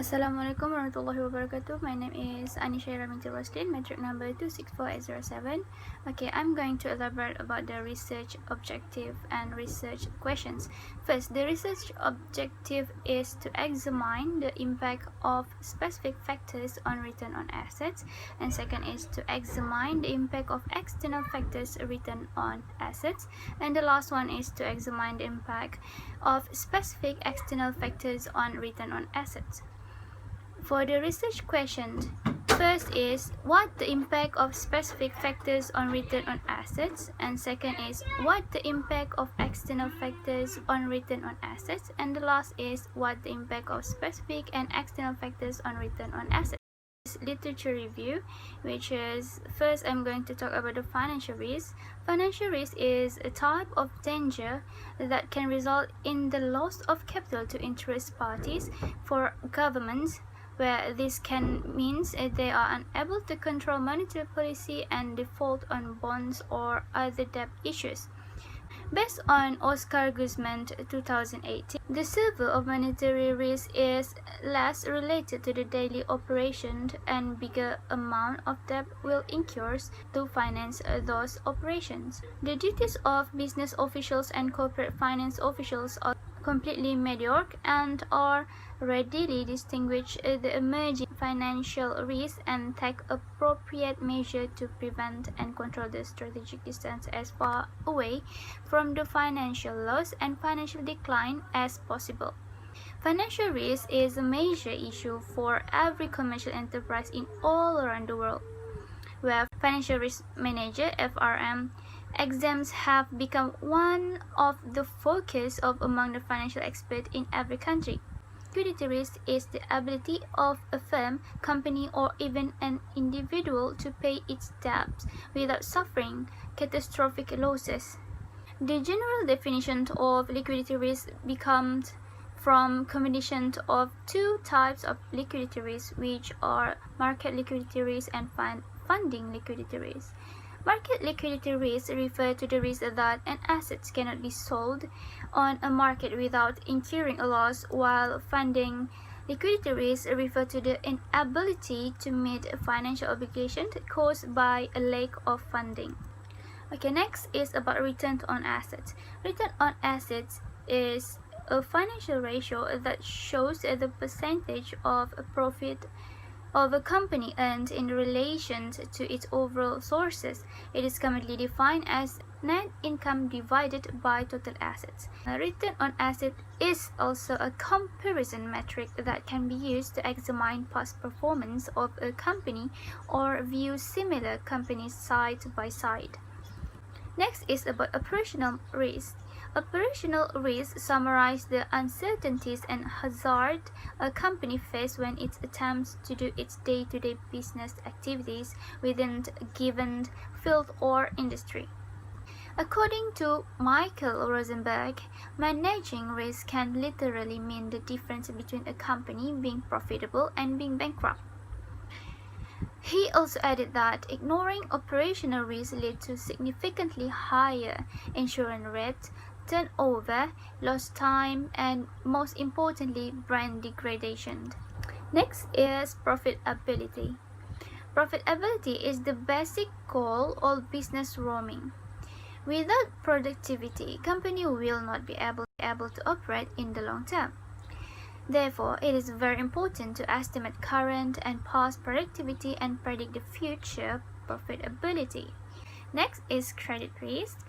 Assalamualaikum warahmatullahi wabarakatuh. My name is Anisha Raminti Roslin, metric number 264807. Okay, I'm going to elaborate about the research objective and research questions. First, the research objective is to examine the impact of specific factors on return on assets, and second is to examine the impact of external factors return on assets, and the last one is to examine the impact of specific external factors on return on assets. For the research questions, first is what the impact of specific factors on return on assets, and second is what the impact of external factors on return on assets, and the last is what the impact of specific and external factors on return on assets. Literature review, which is first I'm going to talk about the financial risk. Financial risk is a type of danger that can result in the loss of capital to interest parties for governments, where this can means they are unable to control monetary policy and default on bonds or other debt issues. Based on Oscar Guzman 2018, the survey of monetary risk is less related to the daily operation and bigger amount of debt will incur to finance those operations. The duties of business officials and corporate finance officials are completely mediocre and are readily distinguish the emerging financial risk and take appropriate measure to prevent and control the strategic distance as far away from the financial loss and financial decline as possible. Financial risk is a major issue for every commercial enterprise in all around the world, where financial risk manager (FRM) exams have become one of the focus of among the financial experts in every country. Liquidity risk is the ability of a firm, company, or even an individual to pay its debts without suffering catastrophic losses. The general definition of liquidity risk becomes from combination of two types of liquidity risk, which are market liquidity risk and funding liquidity risk. Market liquidity risk refers to the risk that an asset cannot be sold on a market without incurring a loss, while funding liquidity risk refers to the inability to meet a financial obligation caused by a lack of funding. Okay, next is about return on assets. Return on assets is a financial ratio that shows the percentage of a profit of a company earned in relation to its overall sources. It is commonly defined as net income divided by total assets. A return on asset is also a comparison metric that can be used to examine past performance of a company or view similar companies side by side. Next is about operational risk. Operational risk summarizes the uncertainties and hazards a company faces when it attempts to do its day-to-day business activities within a given field or industry. According to Michael Rosenberg, managing risk can literally mean the difference between a company being profitable and being bankrupt. He also added that ignoring operational risk leads to significantly higher insurance rates, turnover, lost time, and most importantly, brand degradation. Next is profitability. Profitability is the basic goal of business roaming. Without productivity, company will not be able to operate in the long term. Therefore, it is very important to estimate current and past productivity and predict the future profitability. Next is credit risk.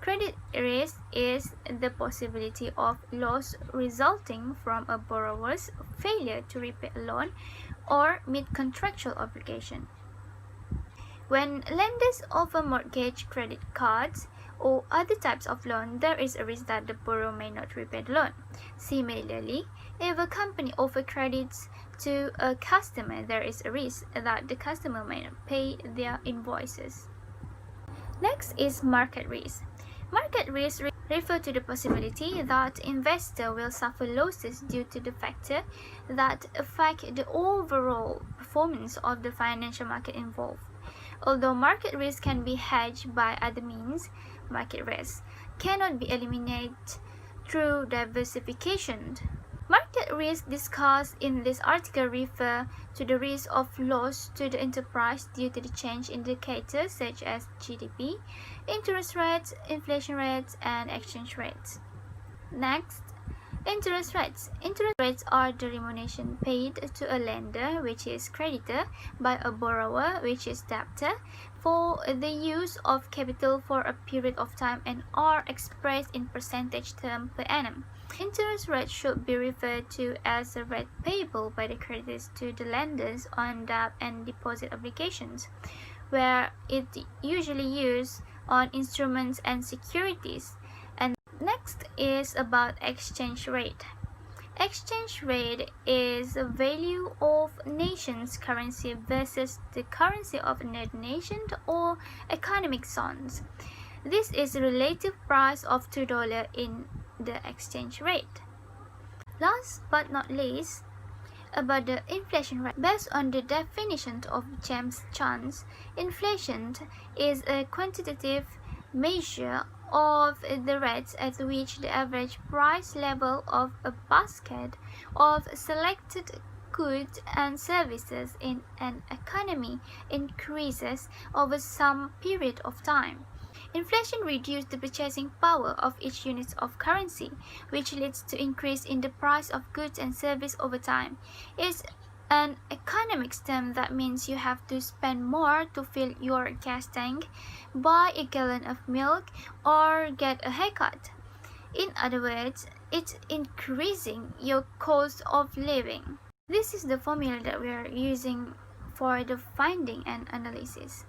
Credit risk is the possibility of loss resulting from a borrower's failure to repay a loan or meet contractual obligation. When lenders offer mortgage, credit cards, or other types of loan, there is a risk that the borrower may not repay the loan. Similarly, if a company offers credits to a customer, there is a risk that the customer may not pay their invoices. Next is market risk. Market risk refers to the possibility that investor will suffer losses due to the factor that affect the overall performance of the financial market involved. Although market risk can be hedged by other means, market risk cannot be eliminated through diversification. Market market risks discussed in this article refer to the risk of loss to the enterprise due to the change indicators such as GDP, interest rates, inflation rates, and exchange rates. Next, interest rates. Interest rates are the remuneration paid to a lender, which is creditor, by a borrower, which is debtor, for the use of capital for a period of time and are expressed in percentage term per annum. Interest rate should be referred to as the rate payable by the creditors to the lenders on debt and deposit obligations, where it usually used on instruments and securities. And next is about exchange rate. Exchange rate is the value of nation's currency versus the currency of another nation or economic zones. This is the relative price of $2 in the exchange rate. Last but not least, about the inflation rate. Based on the definition of James Jones, inflation is a quantitative measure of the rates at which the average price level of a basket of selected goods and services in an economy increases over some period of time. Inflation reduces the purchasing power of each unit of currency, which leads to increase in the price of goods and service over time. It's an economic term that means you have to spend more to fill your gas tank, buy a gallon of milk, or get a haircut. In other words, it's increasing your cost of living. This is the formula that we are using for the finding and analysis.